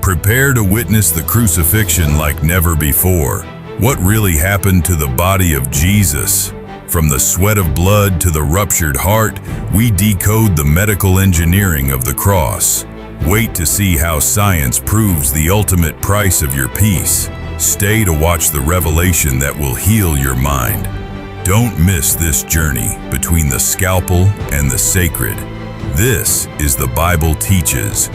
Prepare to witness the crucifixion like never before. What really happened to the body of Jesus? From the sweat of blood to the ruptured heart, we decode the medical engineering of the cross. Wait to see how science proves the ultimate price of your peace. Stay to watch the revelation that will heal your mind. Don't miss this journey between the scalpel and the sacred. This is The Bible Teaches,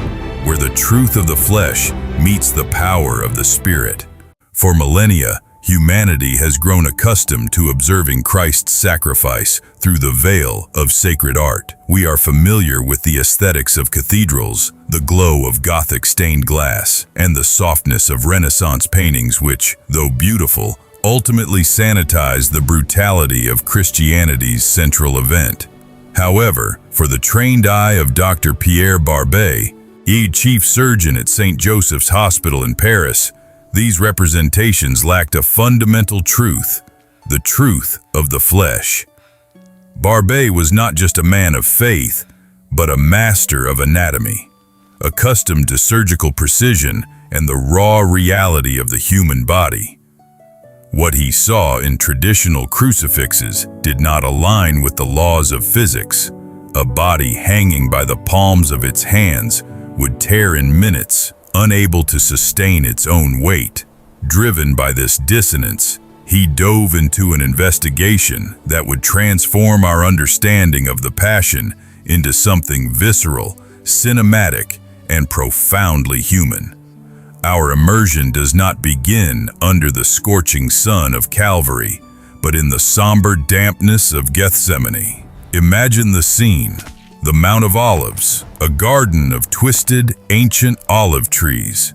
where the truth of the flesh meets the power of the Spirit. For millennia, humanity has grown accustomed to observing Christ's sacrifice through the veil of sacred art. We are familiar with the aesthetics of cathedrals, the glow of Gothic stained glass, and the softness of Renaissance paintings which, though beautiful, ultimately sanitize the brutality of Christianity's central event. However, for the trained eye of Dr. Pierre Barbet, chief surgeon at St. Joseph's Hospital in Paris, these representations lacked a fundamental truth, the truth of the flesh. Barbet was not just a man of faith, but a master of anatomy, accustomed to surgical precision and the raw reality of the human body. What he saw in traditional crucifixes did not align with the laws of physics. A body hanging by the palms of its hands would tear in minutes, unable to sustain its own weight. Driven by this dissonance, he dove into an investigation that would transform our understanding of the Passion into something visceral, cinematic, and profoundly human. Our immersion does not begin under the scorching sun of Calvary, but in the somber dampness of Gethsemane. Imagine the scene: the Mount of Olives, a garden of twisted, ancient olive trees,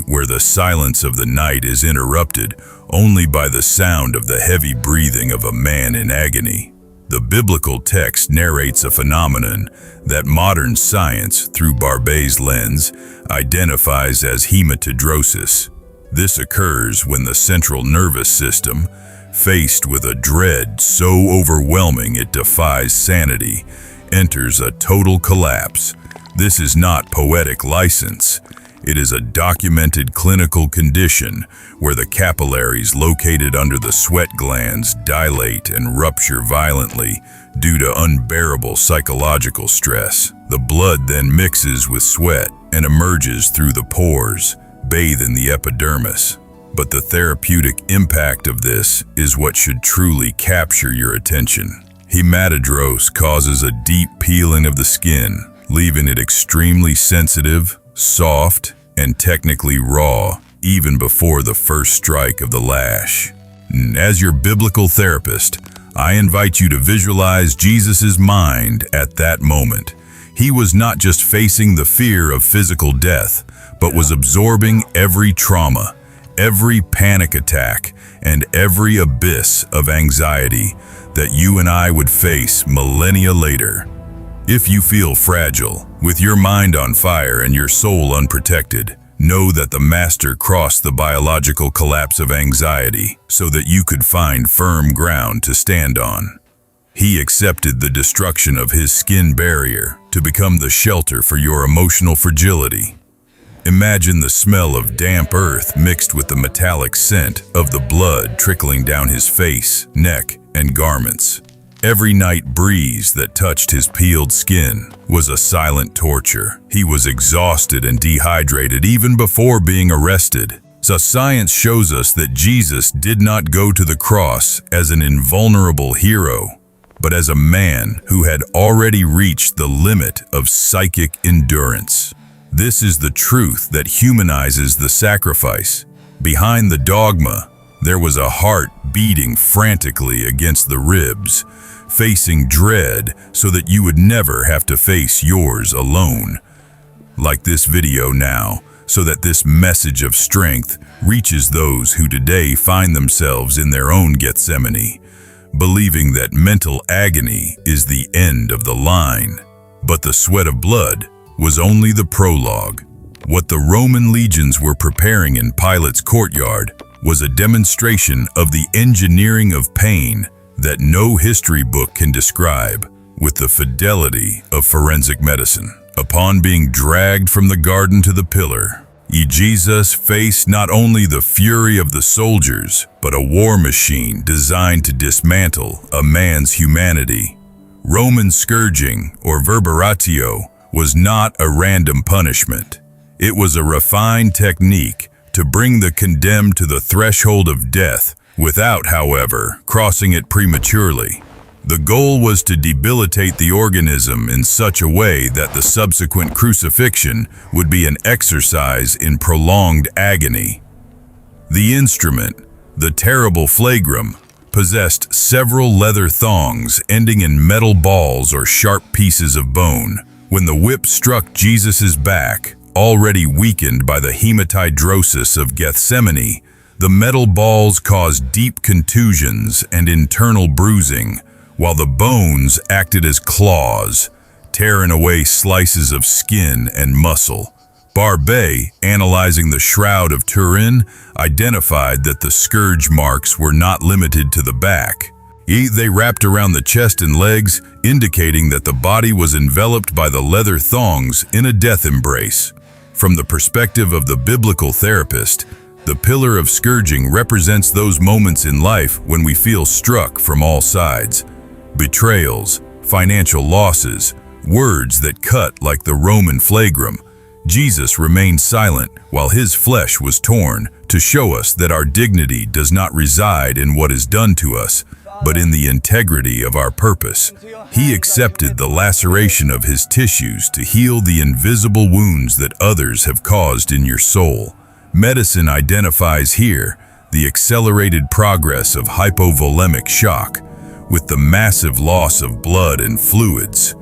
where the silence of the night is interrupted only by the sound of the heavy breathing of a man in agony. The biblical text narrates a phenomenon that modern science, through Barbet's lens, identifies as hematidrosis. This occurs when the central nervous system, faced with a dread so overwhelming it defies sanity, enters a total collapse. This is not poetic license. It is a documented clinical condition where the capillaries located under the sweat glands dilate and rupture violently due to unbearable psychological stress. The blood then mixes with sweat and emerges through the pores, bathe in the epidermis. But the therapeutic impact of this is what should truly capture your attention. Hematidrose causes a deep peeling of the skin, leaving it extremely sensitive, soft, and technically raw, even before the first strike of the lash. As your biblical therapist, I invite you to visualize Jesus' mind at that moment. He was not just facing the fear of physical death, but was absorbing every trauma, every panic attack, and every abyss of anxiety that you and I would face millennia later. If you feel fragile, with your mind on fire and your soul unprotected, know that the Master crossed the biological collapse of anxiety so that you could find firm ground to stand on. He accepted the destruction of his skin barrier to become the shelter for your emotional fragility. Imagine the smell of damp earth mixed with the metallic scent of the blood trickling down his face, neck, and garments. Every night breeze that touched his peeled skin was a silent torture. He was exhausted and dehydrated even before being arrested. So science shows us that Jesus did not go to the cross as an invulnerable hero, but as a man who had already reached the limit of psychic endurance. This is the truth that humanizes the sacrifice. Behind the dogma, there was a heart beating frantically against the ribs, facing dread so that you would never have to face yours alone. Like this video now, so that this message of strength reaches those who today find themselves in their own Gethsemane, believing that mental agony is the end of the line. But the sweat of blood was only the prologue. What the Roman legions were preparing in Pilate's courtyard was a demonstration of the engineering of pain that no history book can describe with the fidelity of forensic medicine. Upon being dragged from the garden to the pillar, Jesus faced not only the fury of the soldiers, but a war machine designed to dismantle a man's humanity. Roman scourging, or verberatio, was not a random punishment. It was a refined technique to bring the condemned to the threshold of death without, however, crossing it prematurely. The goal was to debilitate the organism in such a way that the subsequent crucifixion would be an exercise in prolonged agony. The instrument, the terrible flagrum, possessed several leather thongs ending in metal balls or sharp pieces of bone. When the whip struck Jesus's back, already weakened by the hematidrosis of Gethsemane, the metal balls caused deep contusions and internal bruising, while the bones acted as claws, tearing away slices of skin and muscle. Barbet, analyzing the Shroud of Turin, identified that the scourge marks were not limited to the back. They wrapped around the chest and legs, indicating that the body was enveloped by the leather thongs in a death embrace. From the perspective of the biblical therapist, the pillar of scourging represents those moments in life when we feel struck from all sides. Betrayals, financial losses, words that cut like the Roman flagrum. Jesus remained silent while his flesh was torn to show us that our dignity does not reside in what is done to us, but in the integrity of our purpose. He accepted the laceration of his tissues to heal the invisible wounds that others have caused in your soul. Medicine identifies here the accelerated progress of hypovolemic shock, with the massive loss of blood and fluids.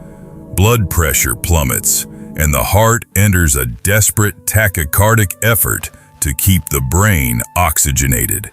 Blood pressure plummets, and the heart enters a desperate tachycardic effort to keep the brain oxygenated.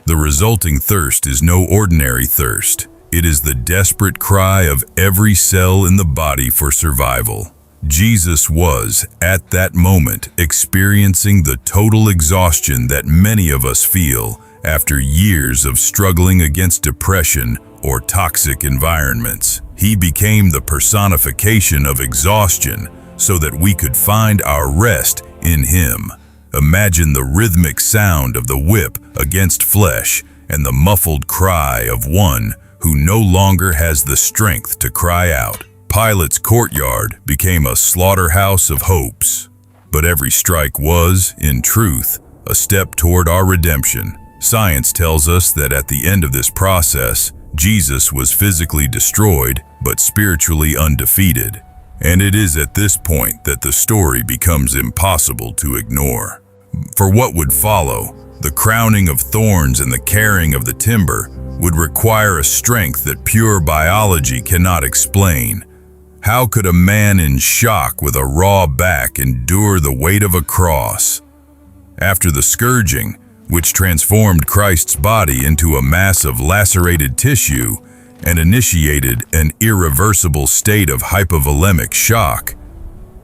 The resulting thirst is no ordinary thirst. It is the desperate cry of every cell in the body for survival. Jesus was, at that moment, experiencing the total exhaustion that many of us feel after years of struggling against depression or toxic environments. He became the personification of exhaustion so that we could find our rest in him. Imagine the rhythmic sound of the whip against flesh and the muffled cry of one who no longer has the strength to cry out. Pilate's courtyard became a slaughterhouse of hopes, but every strike was, in truth, a step toward our redemption. Science tells us that at the end of this process, Jesus was physically destroyed, but spiritually undefeated. And it is at this point that the story becomes impossible to ignore. For what would follow, the crowning of thorns and the carrying of the timber, would require a strength that pure biology cannot explain. How could a man in shock with a raw back endure the weight of a cross? After the scourging, which transformed Christ's body into a mass of lacerated tissue and initiated an irreversible state of hypovolemic shock,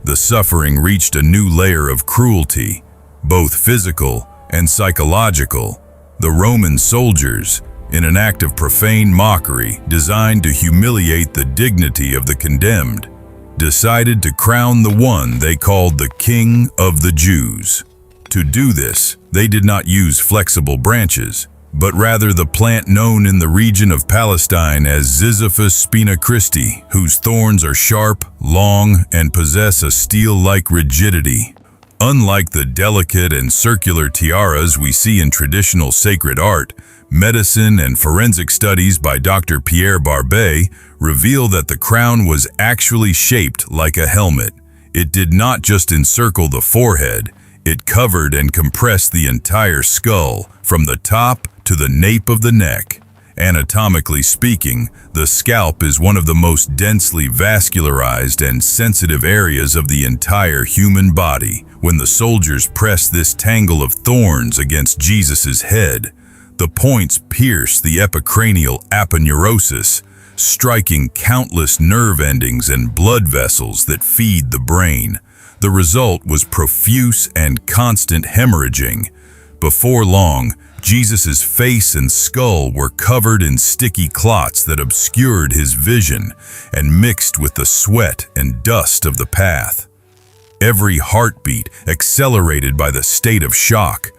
the suffering reached a new layer of cruelty, both physical and psychological. The Roman soldiers, in an act of profane mockery designed to humiliate the dignity of the condemned, decided to crown the one they called the King of the Jews. To do this, they did not use flexible branches, but rather the plant known in the region of Palestine as Ziziphus spina Christi, whose thorns are sharp, long, and possess a steel-like rigidity. Unlike the delicate and circular tiaras we see in traditional sacred art, medicine and forensic studies by Dr. Pierre Barbet reveal that the crown was actually shaped like a helmet. It did not just encircle the forehead, it covered and compressed the entire skull, from the top to the nape of the neck. Anatomically speaking, the scalp is one of the most densely vascularized and sensitive areas of the entire human body. When the soldiers pressed this tangle of thorns against Jesus's head, the points pierced the epicranial aponeurosis, striking countless nerve endings and blood vessels that feed the brain. The result was profuse and constant hemorrhaging. Before long, Jesus's face and skull were covered in sticky clots that obscured his vision and mixed with the sweat and dust of the path. every heartbeat accelerated by the state of shock,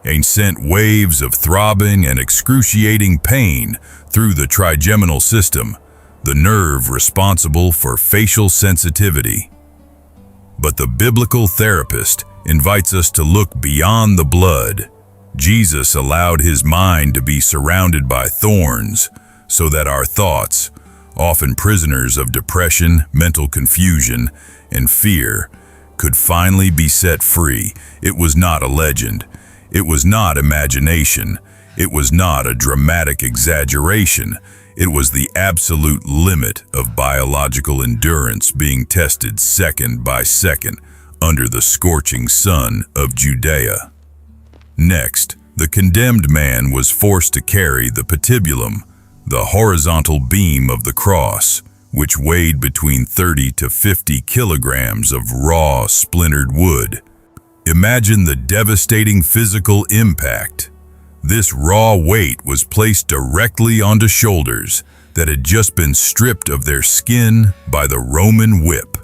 and sent waves of throbbing and excruciating pain through the trigeminal system, the nerve responsible for facial sensitivity. But the biblical therapist invites us to look beyond the blood. Jesus allowed his mind to be surrounded by thorns so that our thoughts, often prisoners of depression, mental confusion, and fear, could finally be set free. It was not a legend. It was not imagination. It was not a dramatic exaggeration. It was the absolute limit of biological endurance being tested second by second under the scorching sun of Judea. Next, the condemned man was forced to carry the patibulum, the horizontal beam of the cross, which weighed between 30 to 50 kilograms of raw, splintered wood. Imagine the devastating physical impact. This raw weight was placed directly onto shoulders that had just been stripped of their skin by the Roman whip.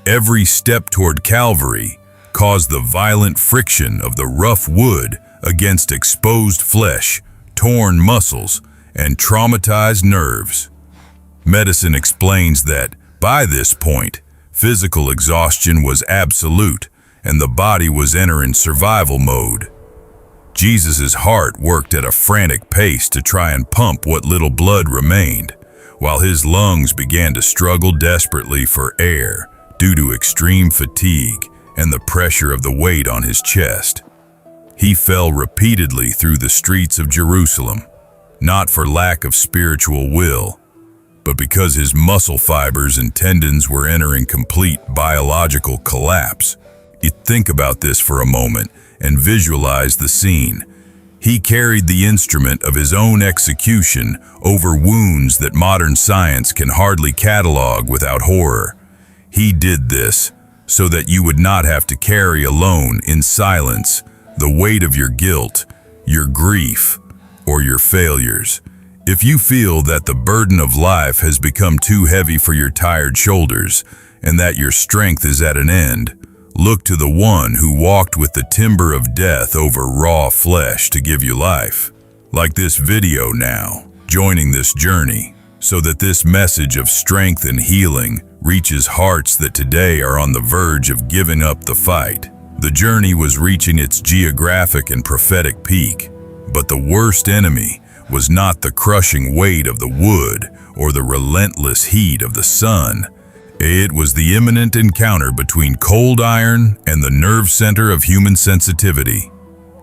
Every step toward Calvary caused the violent friction of the rough wood against exposed flesh, torn muscles, and traumatized nerves. Medicine explains that, by this point, physical exhaustion was absolute and the body was entering survival mode. Jesus' heart worked at a frantic pace to try and pump what little blood remained, while his lungs began to struggle desperately for air due to extreme fatigue and the pressure of the weight on his chest. He fell repeatedly through the streets of Jerusalem, not for lack of spiritual will, but because his muscle fibers and tendons were entering complete biological collapse. Think about this for a moment and visualize the scene. He carried the instrument of his own execution over wounds that modern science can hardly catalog without horror. He did this so that you would not have to carry alone in silence the weight of your guilt, your grief, or your failures. If you feel that the burden of life has become too heavy for your tired shoulders and that your strength is at an end, look to the one who walked with the timber of death over raw flesh to give you life. Like this video now, joining this journey, so that this message of strength and healing reaches hearts that today are on the verge of giving up the fight. The journey was reaching its geographic and prophetic peak, but the worst enemy was not the crushing weight of the wood or the relentless heat of the sun. It was the imminent encounter between cold iron and the nerve center of human sensitivity.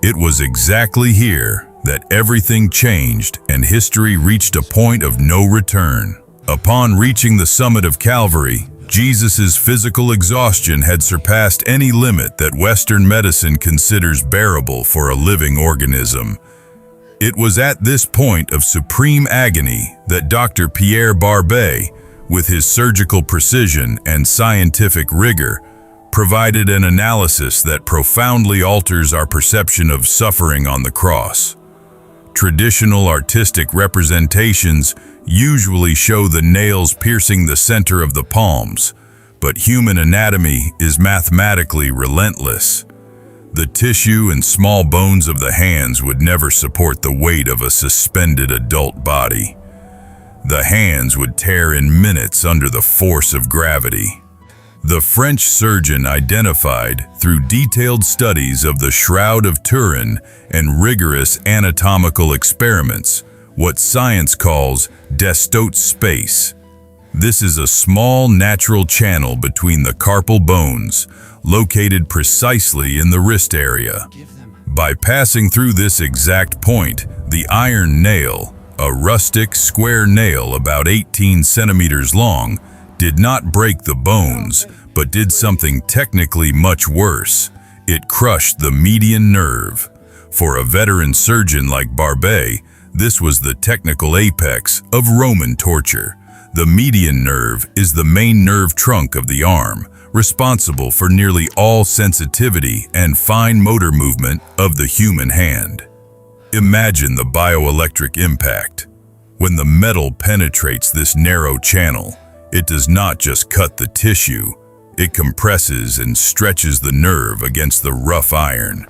It was exactly here that everything changed and history reached a point of no return. Upon reaching the summit of Calvary, Jesus' physical exhaustion had surpassed any limit that Western medicine considers bearable for a living organism. It was at this point of supreme agony that Dr. Pierre Barbet, with his surgical precision and scientific rigor, provided an analysis that profoundly alters our perception of suffering on the cross. Traditional artistic representations usually show the nails piercing the center of the palms, but human anatomy is mathematically relentless. The tissue and small bones of the hands would never support the weight of a suspended adult body. The hands would tear in minutes under the force of gravity. The French surgeon identified, through detailed studies of the Shroud of Turin and rigorous anatomical experiments, what science calls Destote space. This is a small natural channel between the carpal bones, located precisely in the wrist area. By passing through this exact point, the iron nail, a rustic square nail about 18 centimeters long, did not break the bones, but did something technically much worse. It crushed the median nerve. For a veteran surgeon like Barbet, this was the technical apex of Roman torture. The median nerve is the main nerve trunk of the arm, responsible for nearly all sensitivity and fine motor movement of the human hand. Imagine the bioelectric impact. When the metal penetrates this narrow channel, it does not just cut the tissue, It compresses and stretches the nerve against the rough iron.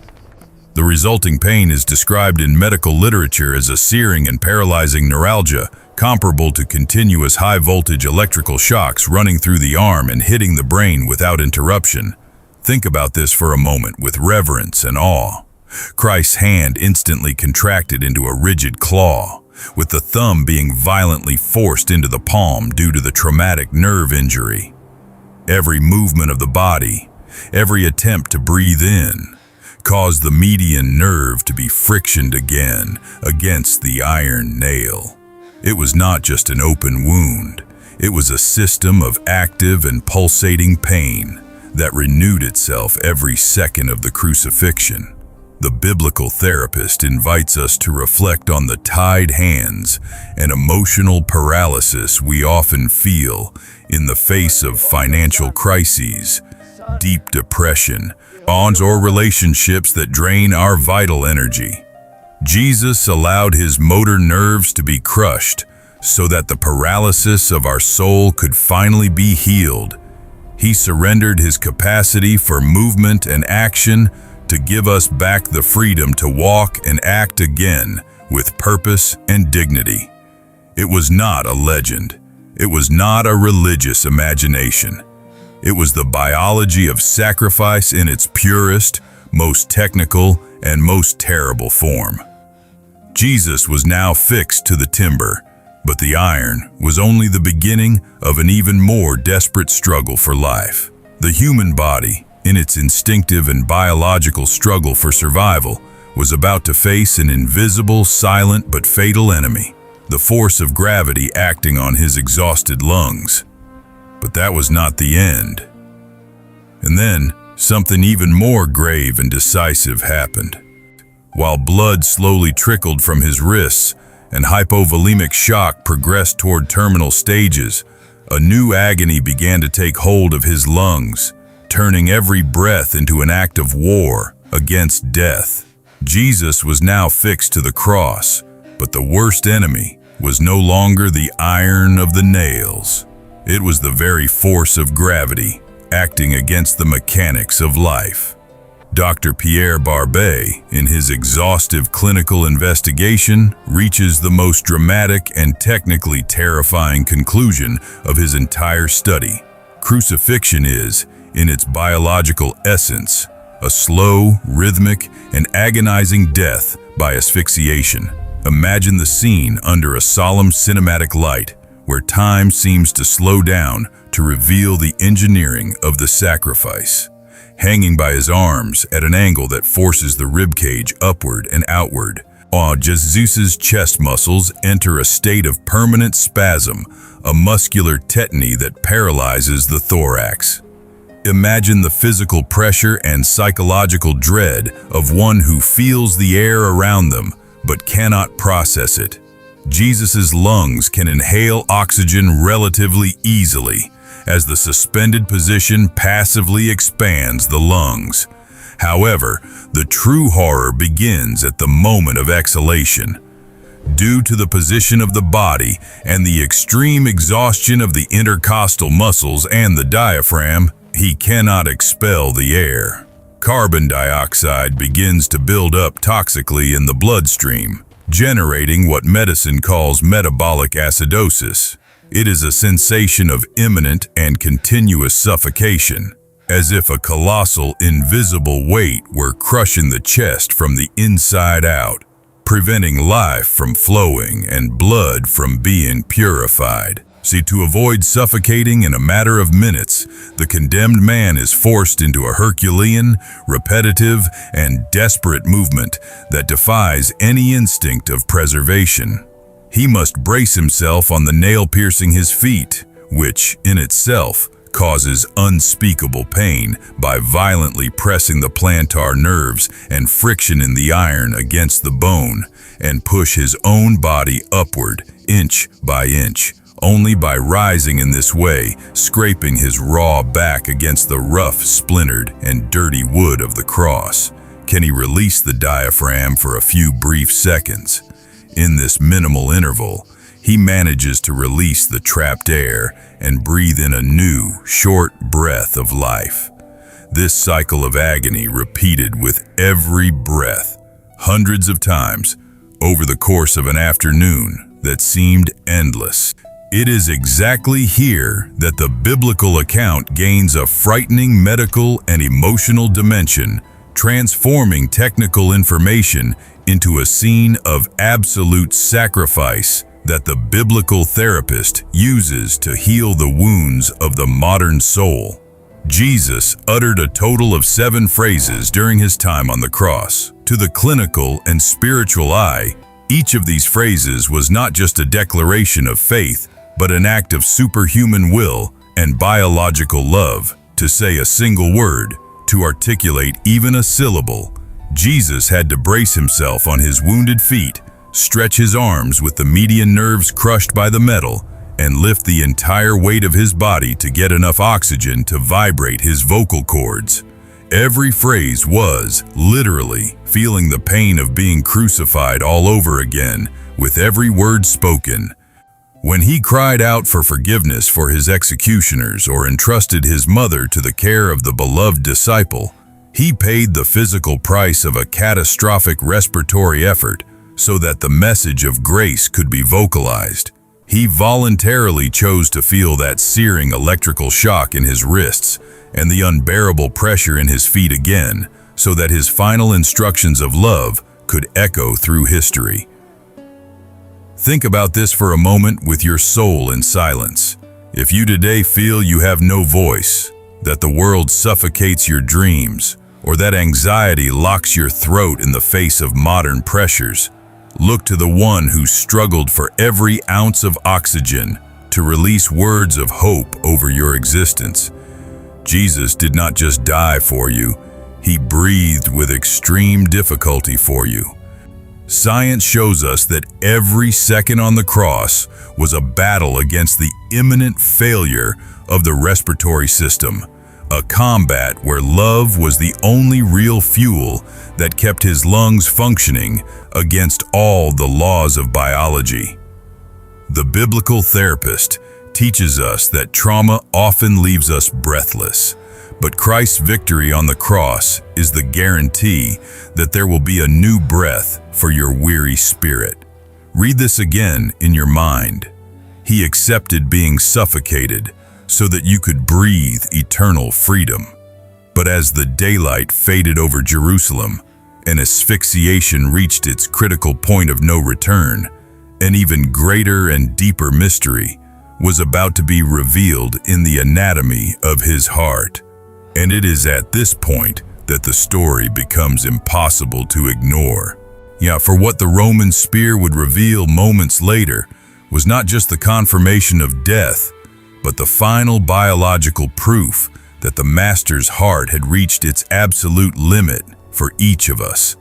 The resulting pain is described in medical literature as a searing and paralyzing neuralgia, comparable to continuous high-voltage electrical shocks running through the arm and hitting the brain without interruption. Think about this for a moment with reverence and awe. Christ's hand instantly contracted into a rigid claw, with the thumb being violently forced into the palm due to the traumatic nerve injury. Every movement of the body, every attempt to breathe in, caused the median nerve to be frictioned again against the iron nail. It was not just an open wound, it was a system of active and pulsating pain that renewed itself every second of the crucifixion. The biblical therapist invites us to reflect on the tied hands and emotional paralysis we often feel in the face of financial crises, deep depression, bonds or relationships that drain our vital energy. Jesus allowed his motor nerves to be crushed so that the paralysis of our soul could finally be healed. He surrendered his capacity for movement and action to give us back the freedom to walk and act again with purpose and dignity. It was not a legend. It was not a religious imagination. It was the biology of sacrifice in its purest, most technical, and most terrible form. Jesus was now fixed to the timber, but the iron was only the beginning of an even more desperate struggle for life. The human body, in its instinctive and biological struggle for survival, was about to face an invisible, silent, but fatal enemy, the force of gravity acting on his exhausted lungs. But that was not the end. And then, something even more grave and decisive happened. While blood slowly trickled from his wrists and hypovolemic shock progressed toward terminal stages, a new agony began to take hold of his lungs, turning every breath into an act of war against death. Jesus was now fixed to the cross, but the worst enemy was no longer the iron of the nails. It was the very force of gravity acting against the mechanics of life. Dr. Pierre Barbet, in his exhaustive clinical investigation, reaches the most dramatic and technically terrifying conclusion of his entire study. Crucifixion is, in its biological essence, a slow, rhythmic, and agonizing death by asphyxiation. Imagine the scene under a solemn cinematic light, where time seems to slow down to reveal the engineering of the sacrifice. Hanging by his arms at an angle that forces the ribcage upward and outward, Jesus' chest muscles enter a state of permanent spasm, a muscular tetany that paralyzes the thorax. Imagine the physical pressure and psychological dread of one who feels the air around them but cannot process it. Jesus' lungs can inhale oxygen relatively easily, as the suspended position passively expands the lungs. However, the true horror begins at the moment of exhalation. Due to the position of the body and the extreme exhaustion of the intercostal muscles and the diaphragm, he cannot expel the air. Carbon dioxide begins to build up toxically in the bloodstream, generating what medicine calls metabolic acidosis. It is a sensation of imminent and continuous suffocation, as if a colossal, invisible weight were crushing the chest from the inside out, preventing life from flowing and blood from being purified. See, to avoid suffocating in a matter of minutes, the condemned man is forced into a Herculean, repetitive, and desperate movement that defies any instinct of preservation. He must brace himself on the nail piercing his feet, which, in itself, causes unspeakable pain by violently pressing the plantar nerves and friction in the iron against the bone, and push his own body upward, inch by inch. Only by rising in this way, scraping his raw back against the rough, splintered, and dirty wood of the cross, can he release the diaphragm for a few brief seconds. In this minimal interval, he manages to release the trapped air and breathe in a new, short breath of life. This cycle of agony repeated with every breath, hundreds of times, over the course of an afternoon that seemed endless. It is exactly here that the biblical account gains a frightening medical and emotional dimension, transforming technical information into a scene of absolute sacrifice that the biblical therapist uses to heal the wounds of the modern soul. Jesus uttered a total of 7 phrases during his time on the cross. To the clinical and spiritual eye, each of these phrases was not just a declaration of faith, but an act of superhuman will and biological love. To say a single word, to articulate even a syllable, Jesus had to brace himself on his wounded feet, stretch his arms with the median nerves crushed by the metal, and lift the entire weight of his body to get enough oxygen to vibrate his vocal cords. Every phrase was, literally, feeling the pain of being crucified all over again, with every word spoken. When he cried out for forgiveness for his executioners or entrusted his mother to the care of the beloved disciple, he paid the physical price of a catastrophic respiratory effort so that the message of grace could be vocalized. He voluntarily chose to feel that searing electrical shock in his wrists and the unbearable pressure in his feet again, so that his final instructions of love could echo through history. Think about this for a moment with your soul in silence. If you today feel you have no voice, that the world suffocates your dreams, or that anxiety locks your throat in the face of modern pressures, look to the one who struggled for every ounce of oxygen to release words of hope over your existence. Jesus did not just die for you, he breathed with extreme difficulty for you. Science shows us that every second on the cross was a battle against the imminent failure of the respiratory system, a combat where love was the only real fuel that kept his lungs functioning against all the laws of biology. The biblical therapist teaches us that trauma often leaves us breathless, but Christ's victory on the cross is the guarantee that there will be a new breath for your weary spirit. Read this again in your mind. He accepted being suffocated so that you could breathe eternal freedom. But as the daylight faded over Jerusalem and asphyxiation reached its critical point of no return, an even greater and deeper mystery was about to be revealed in the anatomy of his heart. And it is at this point that the story becomes impossible to ignore. For what the Roman spear would reveal moments later was not just the confirmation of death, but the final biological proof that the Master's heart had reached its absolute limit for each of us.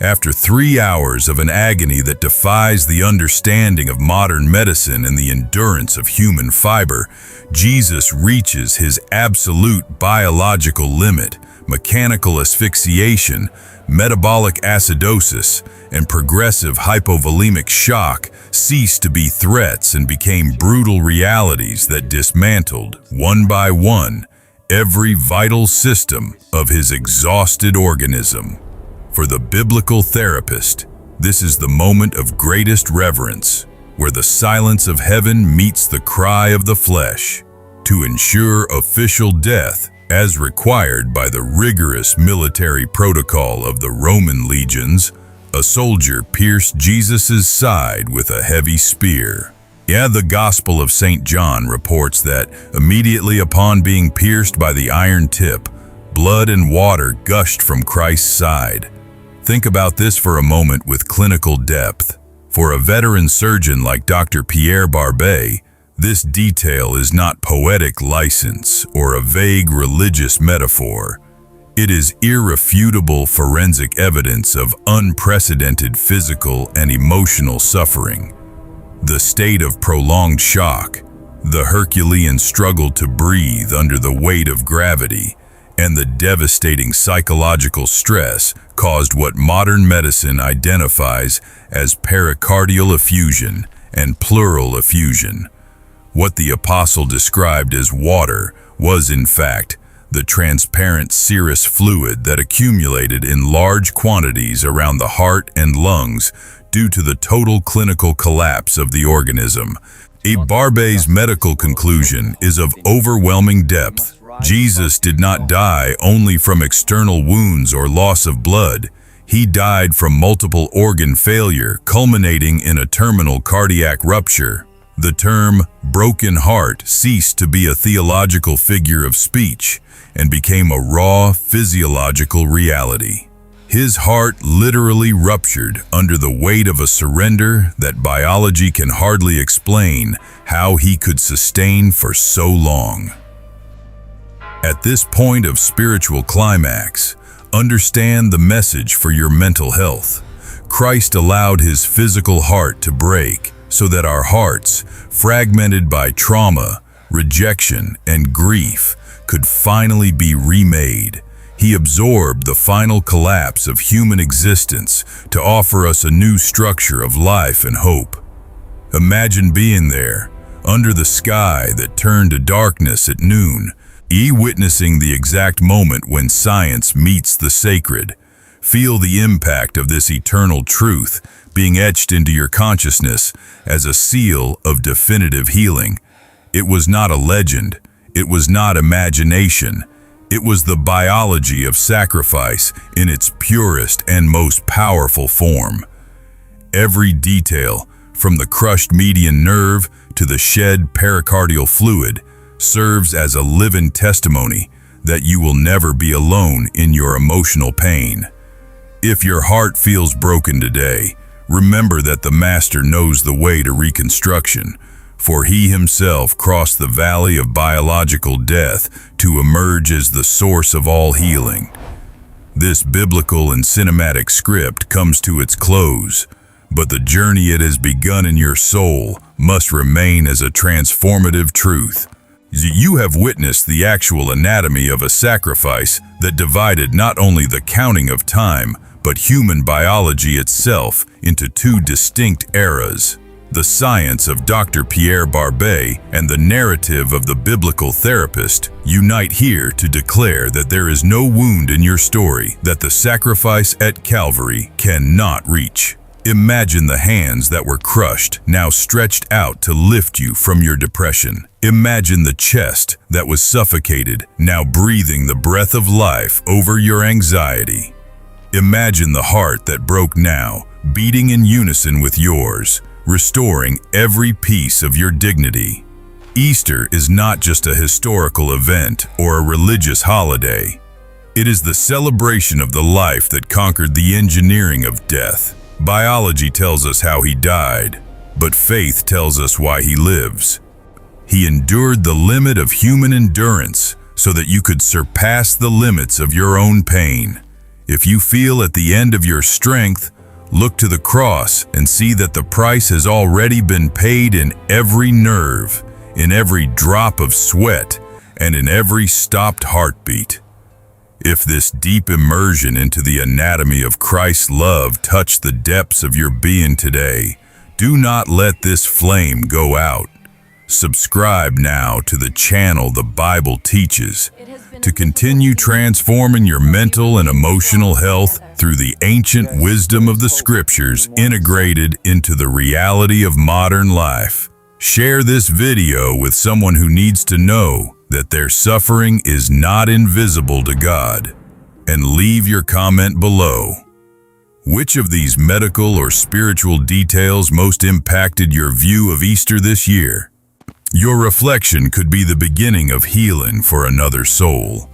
After 3 hours of an agony that defies the understanding of modern medicine and the endurance of human fiber, Jesus reaches his absolute biological limit. Mechanical asphyxiation, metabolic acidosis, and progressive hypovolemic shock ceased to be threats and became brutal realities that dismantled, one by one, every vital system of his exhausted organism. For the biblical therapist, this is the moment of greatest reverence, where the silence of heaven meets the cry of the flesh. To ensure official death, as required by the rigorous military protocol of the Roman legions, a soldier pierced Jesus' side with a heavy spear. The Gospel of St. John reports that immediately upon being pierced by the iron tip, blood and water gushed from Christ's side. Think about this for a moment with clinical depth. For a veteran surgeon like Dr. Pierre Barbet, this detail is not poetic license or a vague religious metaphor. It is irrefutable forensic evidence of unprecedented physical and emotional suffering. The state of prolonged shock, the Herculean struggle to breathe under the weight of gravity, and the devastating psychological stress caused what modern medicine identifies as pericardial effusion and pleural effusion. What the apostle described as water was, in fact, the transparent serous fluid that accumulated in large quantities around the heart and lungs due to the total clinical collapse of the organism. Barbet's medical conclusion is of overwhelming depth. Jesus did not die only from external wounds or loss of blood. He died from multiple organ failure, culminating in a terminal cardiac rupture. The term broken heart ceased to be a theological figure of speech and became a raw physiological reality. His heart literally ruptured under the weight of a surrender that biology can hardly explain how he could sustain for so long. At this point of spiritual climax, understand the message for your mental health. Christ allowed his physical heart to break so that our hearts, fragmented by trauma, rejection, and grief, could finally be remade. He absorbed the final collapse of human existence to offer us a new structure of life and hope. Imagine being there, under the sky that turned to darkness at noon, witnessing the exact moment when science meets the sacred. Feel the impact of this eternal truth being etched into your consciousness as a seal of definitive healing. It was not a legend. It was not imagination. It was the biology of sacrifice in its purest and most powerful form. Every detail, from the crushed median nerve to the shed pericardial fluid, serves as a living testimony that you will never be alone in your emotional pain. If your heart feels broken today, remember that the Master knows the way to reconstruction, for he himself crossed the valley of biological death to emerge as the source of all healing. This biblical and cinematic script comes to its close, but the journey it has begun in your soul must remain as a transformative truth. You have witnessed the actual anatomy of a sacrifice that divided not only the counting of time, but human biology itself into two distinct eras. The science of Dr. Pierre Barbet and the narrative of the biblical therapist unite here to declare that there is no wound in your story that the sacrifice at Calvary cannot reach. Imagine the hands that were crushed, now stretched out to lift you from your depression. Imagine the chest that was suffocated, now breathing the breath of life over your anxiety. Imagine the heart that broke now, beating in unison with yours, restoring every piece of your dignity. Easter is not just a historical event or a religious holiday. It is the celebration of the life that conquered the engineering of death. Biology tells us how he died, but faith tells us why he lives. He endured the limit of human endurance so that you could surpass the limits of your own pain. If you feel at the end of your strength, look to the cross and see that the price has already been paid in every nerve, in every drop of sweat, and in every stopped heartbeat. If this deep immersion into the anatomy of Christ's love touched the depths of your being today, do not let this flame go out. Subscribe now to the channel the Bible teaches to continue transforming your mental and emotional health through the ancient wisdom of the Scriptures integrated into the reality of modern life. Share this video with someone who needs to know that their suffering is not invisible to God, and leave your comment below. Which of these medical or spiritual details most impacted your view of Easter this year? Your reflection could be the beginning of healing for another soul.